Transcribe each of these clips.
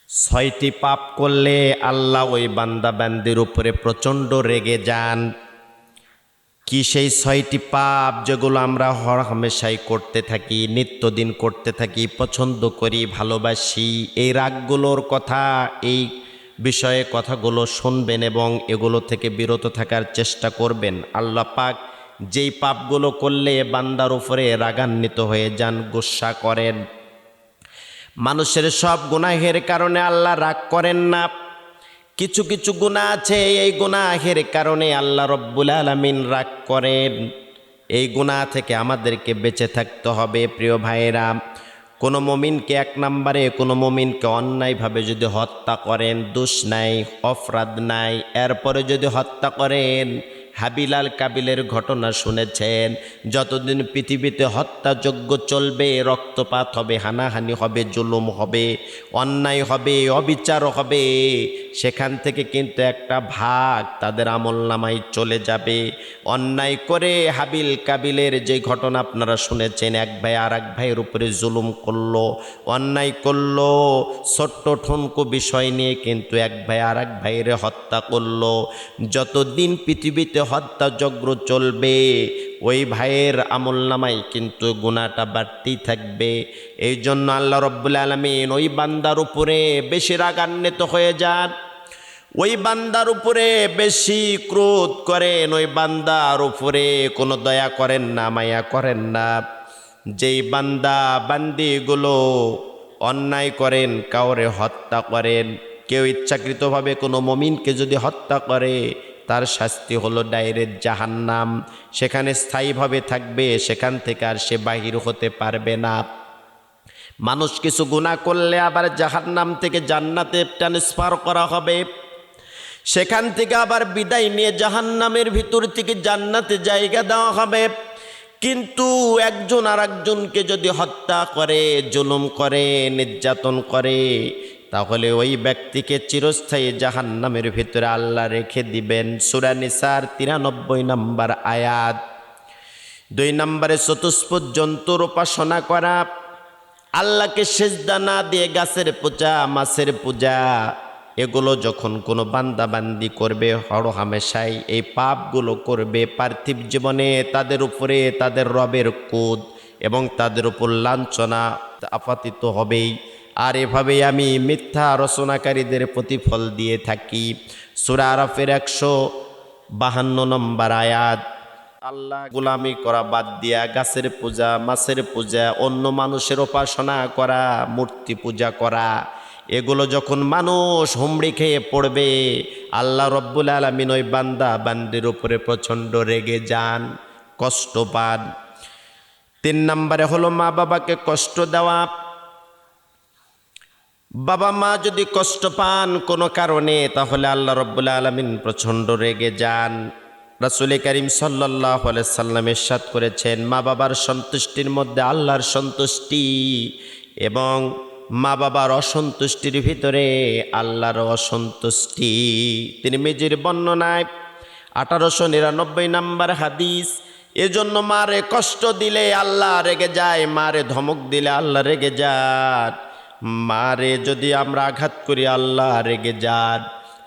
ছয়টি পাপ করলে আল্লাহ ওই বান্দা বান্দির উপরে প্রচণ্ড রেগে যান। কি সেই ছয়টি পাপ যেগুলো আমরা হরহামেশাই করতে থাকি, নিত্যদিন করতে থাকি, পছন্দ করি, ভালোবাসি? এই রাগগুলোর কথা, এই বিষয়ে কথাগুলো শুনবেন এবং এগুলো থেকে বিরত থাকার চেষ্টা করবেন। আল্লাহ পাক যেই পাপগুলো করলে বান্দার উপরে রাগান্বিত হয়ে যান, গুসা করেন। মানুষের সব গুনাহের কারণে আল্লাহ রাগ করেন না। কিছু কিছু গুনাহ আছে, এই গুনাহের কারণে আল্লাহ রব্বুল আলামিন রাগ করেন। এই গুনাহ থেকে আমাদেরকে বেঁচে থাকতে হবে। প্রিয় ভাইয়েরা, কোনো মুমিনকে, এক নম্বরে কোনো মুমিনকে অন্যায়ভাবে যদি হত্যা করেন, দোষ নাই, অপরাধ নাই, এরপরে যদি হত্যা করেন, হাবিল আর কাবিলের ঘটনা শুনেছেন। যতদিন পৃথিবীতে হত্যাযজ্ঞ চলবে, রক্তপাত হবে, হানাহানি হবে, জুলুম হবে, অন্যায় হবে, অবিচার হবে, সেখান থেকে কিন্তু একটা ভাগ তাদের আমলনামায় চলে যাবে। অন্যায় করে হাবিল কাবিলের যে ঘটনা আপনারা শুনেছেন, এক ভাই আর এক ভাইয়ের উপরে জুলুম করলো, অন্যায় করলো, ছোট্ট ঠুনকো বিষয় নিয়ে কিন্তু এক ভাই আর এক ভাইয়ের হত্যা করলো। যতদিন পৃথিবীতে হত্যাযজ্ঞ চলবে, ওই ভাইয়ের আমলনামায় কিন্তু গুনাহটা বাড়তেই থাকবে। এই জন্য আল্লাহ রব্বুল আলামিন ওই বান্দার উপরে বেশি রাগান্বিত হয়ে যান, ওই বান্দার উপরে বেশি ক্রোধ করেন, ওই বান্দার উপরে কোনো দয়া করেন না, মায়া করেন না। যেই বান্দা বান্দিগুলো অন্যায় করেন, কাউরে হত্যা করেন, কেউ ইচ্ছাকৃতভাবে কোনো মুমিনকে যদি হত্যা করে, তার শাস্তি হলো ডাইরেক্ট জাহান্নাম। সেখানে স্থায়ীভাবে থাকবে, সেখান থেকে আর সে বাহির হতে পারবে না। মানুষ কিছু গুনাহ করলে আবার জাহান্নাম থেকে জান্নাতে ট্রান্সফার করা হবে, সেখান থেকে আবার বিদায় নিয়ে জাহান্নামের ভিতর থেকে জান্নাতে জায়গা দেওয়া হবে। কিন্তু একজন আর একজনকে যদি হত্যা করে, জুলুম করে, নির্যাতন করে, তাহলে ওই ব্যক্তিকে চিরস্থায়ী জাহান্নামের ভিতরে আল্লাহ রেখে দিবেন। সূরা নিসার 93 নম্বর আয়াত। 2 নম্বরে চতুষ্পদ জন্তুর উপাসনা করা, আল্লাহকে সেজদা না দিয়ে গাছের পূজা, মাছের পূজা, এগুলো যখন কোনো বান্দা বান্দি করবে, হরহামেশাই এই পাপগুলো করবে, পার্থিব জীবনে তাদের উপরে তাদের রবের ক্রোধ এবং তাদের উপর লাঞ্ছনা আপাতিত হবেই। আর এভাবেই আমি মিথ্যা রচনাকারীদের প্রতিফল দিয়ে থাকি। সূরা আরাফের 152 নম্বর আয়াত। আল্লাহ গোলামি করা বাদ দিয়া গাছের পূজা, মাছের পূজা, অন্য মানুষের উপাসনা করা, মূর্তি পূজা করা, এগুলো যখন মানুষ হুমড়ি খেয়ে পড়বে, আল্লাহ রব্বুল আলামিন ওই বান্দা বান্দির উপরে প্রচণ্ড রেগে যান, কষ্ট পান। 3 নম্বরে হলো মা বাবাকে কষ্ট দেওয়া। বাবা মা যদি কষ্ট পান কোনো কারণে, তাহলে আল্লাহ রব্বুল আলামিন প্রচণ্ড রেগে যান। রাসূল করিম সাল্লাল্লাহু আলাইহি সাল্লাম ইরশাদ করেছেন, মা বাবার সন্তুষ্টির মধ্যে আল্লাহর সন্তুষ্টি এবং মা বাবার অসন্তুষ্টির ভিতরে আল্লাহর অসন্তুষ্টি। তিরমিজির বর্ণনায় 1899 নম্বর হাদিস। এজন্য মারে কষ্ট দিলে আল্লাহ রেগে যায়, মারে ধমক দিলে আল্লাহ রেগে যান, মারে যদি আমরা আঘাত করি আল্লাহ রেগে যান।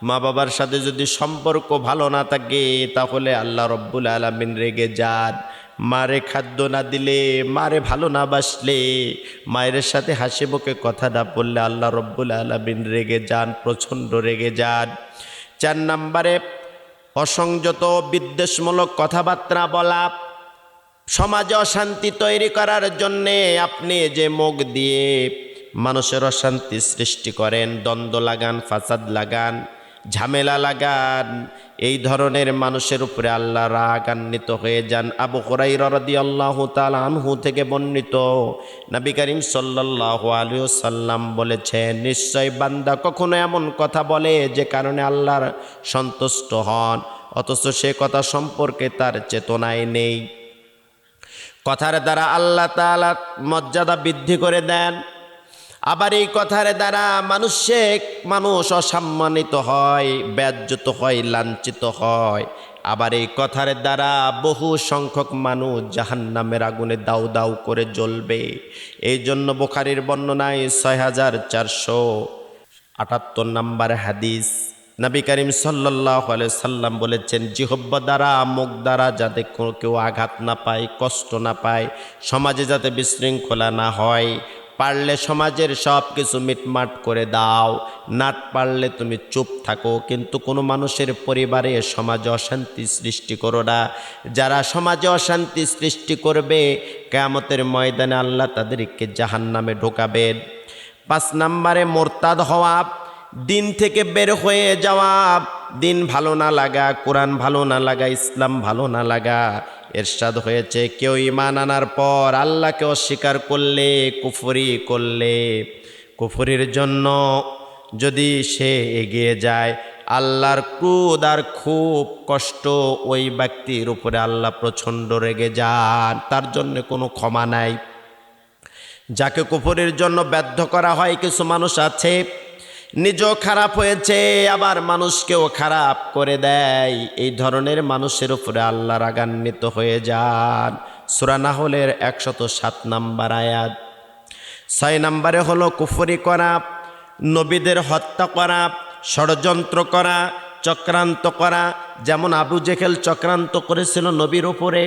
মা বাবার সাথে যদি সম্পর্ক ভালো না থাকে, তাহলে আল্লাহ রব্বুল আলামিন রেগে যান। মারে খাদ্য না দিলে, মারে ভালো না বাসলে, মায়ের সাথে হাসি মুখে কথা না বললে আল্লাহ রব্বুল আলামিন রেগে যান, প্রচণ্ড রেগে যান। 4 নম্বরে অসংযত বিদ্বেষমূলক কথাবার্তা বলা। সমাজে অশান্তি তৈরি করার জন্যে আপনি যে মুখ দিয়ে মানুষের অশান্তি সৃষ্টি করেন, দ্বন্দ্ব লাগান, ফাসাদ লাগান, ঝামেলা লাগান, এই ধরনের মানুষের উপরে আল্লাহ রাগান্বিত হয়ে যান। আবু হুরায়রা রাদিয়াল্লাহু তাআলা আনহু থেকে বর্ণিত, নবী করিম সাল্লাল্লাহু আলাইহি ওয়াসাল্লাম বলেছেন, নিশ্চয় বান্দা কখনো এমন কথা বলে যে কারণে আল্লাহর সন্তুষ্ট হন, অথচ সে কথা সম্পর্কে তার চেতনায় নেই। কথার দ্বারা আল্লাহ তাআলা মর্যাদা বৃদ্ধি করে দেন, আবার এই কথার দ্বারা মানুষ অসম্মানিত হয়, বেজ্জত হয়, লাঞ্ছিত হয়। আবার এই কথার দ্বারা বহু সংখ্যক মানুষ জাহান্নামের আগুনে দাউ দাউ করে জ্বলবে। এই জন্য বুখারীর বর্ণনায় 6400 78 নম্বর হাদিস, নবী করিম সাল্লাল্লাহু আলাইহি সাল্লাম বলেছেন, জিহ্বা দ্বারা, মুখ দ্বারা যাতে কেউ আঘাত না পায়, কষ্ট না পায়, সমাজে যাতে বিশৃঙ্খলা না হয়। পারলে সমাজের সব কিছু মিটমাট করে দাও, না পারলে তুমি চুপ থাকো, কিন্তু কোনো মানুষের পরিবারে সমাজে অশান্তি সৃষ্টি করো না। যারা সমাজে অশান্তি সৃষ্টি করবে, কিয়ামতের ময়দানে আল্লাহ তাদেরকে জাহান্নামে ঢোকাবেন। 5 নম্বরে মোরতাদ হওয়া, দিন থেকে বের হয়ে যাওয়া, দিন ভালো না লাগা, কোরআন ভালো না লাগা, ইসলাম ভালো না লাগা। ইরশাদ হয়েছে, কেউ ঈমান আনার পর আল্লাহকে অস্বীকার করলে, কুফরি করলে, কুফরির জন্য যদি সে এগিয়ে যায়, আল্লাহর ক্রোধ আর খুব কষ্ট ওই ব্যক্তির উপরে আল্লাহ প্রচণ্ড রেগে যান, তার জন্য কোনো ক্ষমা নাই। যাকে কুফরির জন্য বাধ্য করা হয়, কিছু মানুষ আছে নিজেও খারাপ হয়েছে আবার মানুষকেও খারাপ করে দেয়, এই ধরনের মানুষের উপরে আল্লাহ রাগান্বিত হয়ে যান। সূরা নাহলের 107 নম্বর আয়াত। 6 নম্বরে হলো কুফরি করা, নবীদের হত্যা করা, ষড়যন্ত্র করা, চক্রান্ত করা। যেমন আবু জেহেল চক্রান্ত করেছিল নবীর উপরে,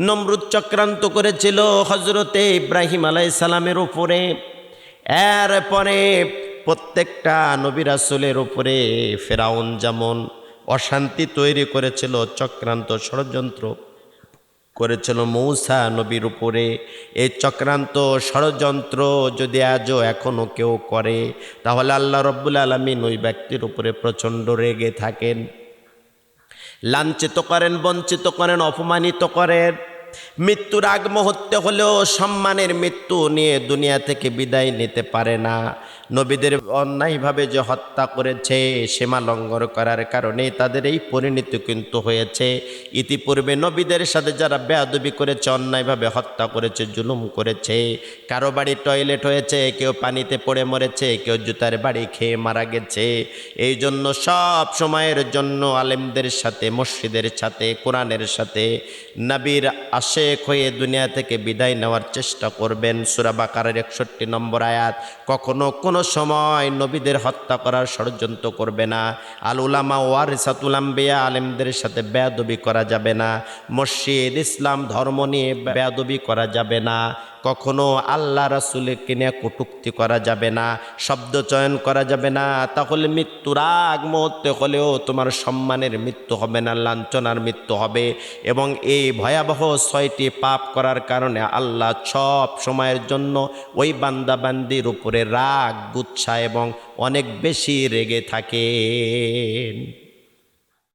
নমরুদ চক্রান্ত করেছিল হজরতে ইব্রাহিম আলাইহিস সালামের উপরে, এরপরে প্রত্যেকটা নবী রাসূলের উপরে ফেরাউন যেমন অশান্তি তৈরি করেছিল, চক্রান্ত ষড়যন্ত্র করেছিল মূসা নবীর উপরে। এই চক্রান্ত ষড়যন্ত্র যদি আজও এখনও কেউ করে, তাহলে আল্লাহ রব্বুল আলামিন ওই ব্যক্তির উপরে প্রচণ্ড রেগে থাকেন, লাঞ্ছিত করেন, বঞ্চিত করেন, অপমানিত করেন। মৃত্যুর আগ মুহূর্তে হলেও সম্মানের মৃত্যু নিয়ে দুনিয়া থেকে বিদায় নিতে পারে না। নবীদের অন্যায়ভাবে যে হত্যা করেছে, সীমা লঙ্ঘন করার কারণে তাদের এই পরিণতি কিন্তু হয়েছে। ইতিপূর্বে নবীদের সাথে যারা বেয়াদবি করেছে, অন্যায়ভাবে হত্যা করেছে, জুলুম করেছে, কারো বাড়ি টয়লেট হয়েছে, কেউ পানিতে পড়ে মরেছে, কেউ জুতার বাড়ি খেয়ে মারা গেছে। এই জন্য সব সময়ের জন্য আলেমদের সাথে, মসজিদের সাথে, কোরআনের সাথে, নবীর আশেক হয়ে দুনিয়া থেকে বিদায় নেওয়ার চেষ্টা করবেন। সূরা বাকারার 61 নম্বর আয়াত। কখনো কোনো সময় নবীদের হত্যা করার ষড়যন্ত্র করবে না। আল উলামা ওয়ারিসাতুল আম্বিয়া, আলেমদের সাথে বেয়াদবি করা যাবে না। মসজিদ, ইসলাম ধর্ম নিয়ে বেয়াদবি করা যাবে না। কখনো আল্লাহ রাসূলকে নিয়ে কটূক্তি করা যাবে না, শব্দ চয়ন করা যাবে না। তাহলে মৃত্যুর আগ মুহূর্তে হলেও তোমার সম্মানের মৃত্যু হবে না, লাঞ্ছনার মৃত্যু হবে। এবং এই ভয়াবহ 6টি পাপ করার কারণে আল্লাহ সব সময়ের জন্য ওই বান্দাবান্দির উপরে রাগ, গুচ্ছা এবং অনেক বেশি রেগে থাকেন।